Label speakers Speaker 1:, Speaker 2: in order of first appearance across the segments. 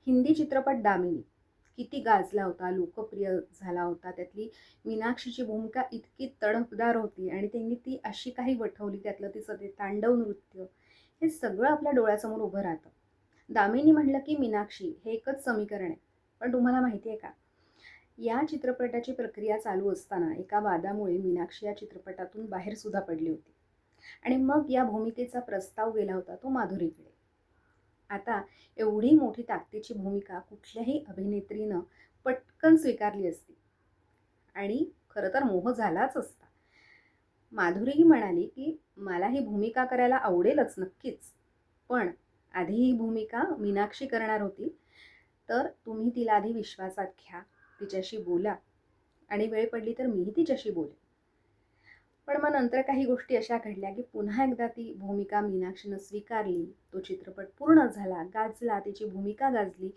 Speaker 1: हिंदी चित्रपट दामिनी किती गाजला होता, लोकप्रिय झाला होता. त्यातली मीनाक्षीची भूमिका इतकी तडफदार होती आणि त्यांनी ती अशी काही वठवली, त्यातलं तिचं ते तांडव नृत्य, हे सगळं आपल्या डोळ्यासमोर उभं राहतं. दामिनी म्हणलं की मीनाक्षी हे एकच समीकरण आहे. पण तुम्हाला माहिती आहे का, या चित्रपटाची प्रक्रिया चालू असताना एका वादामुळे मीनाक्षी या चित्रपटातून बाहेर सुद्धा पडली होती आणि मग या भूमिकेचा प्रस्ताव गेला होता तो माधुरीकडे. आता एवढी मोठी ताकदीची भूमिका कुठल्याही अभिनेत्रीनं पटकन स्वीकारली असती आणि खरं तर मोह झालाच असता. माधुरी ही म्हणाली की मला ही भूमिका करायला आवडेलच नक्कीच, पण आधी ही भूमिका मीनाक्षी करणार होती, तर तुम्ही तिला आधी विश्वासात घ्या, तिच्याशी बोला आणि वेळ पडली तर मीही तिच्याशी बोलेन. पण मग नंतर काही गोष्टी अशा घडल्या की पुन्हा एकदा ती भूमिका मीनाक्षीनं स्वीकारली. तो चित्रपट पूर्ण झाला, गाजला, तिची भूमिका गाजली.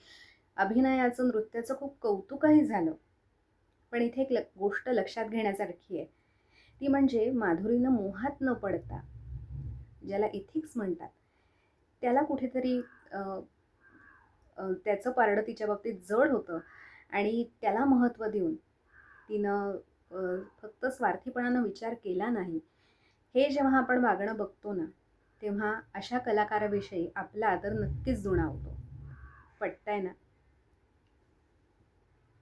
Speaker 1: अभिनयाचं, नृत्याचं खूप कौतुकही झालं. पण इथे एक गोष्ट लक्षात घेण्यासारखी आहे. ती म्हणजे माधुरीनं मोहात न पडता, ज्याला इथिक्स म्हणतात, त्याला कुठेतरी त्याचं पारडं तिच्या बाबतीत जड होतं आणि त्याला महत्त्व देऊन तिनं फक्त स्वार्थीपणानं विचार केला नाही. हे जेव्हा आपण वागणं बघतो ना, तेव्हा अशा कलाकाराविषयी आपला आदर नक्कीच दुणावतो. पटतंय ना?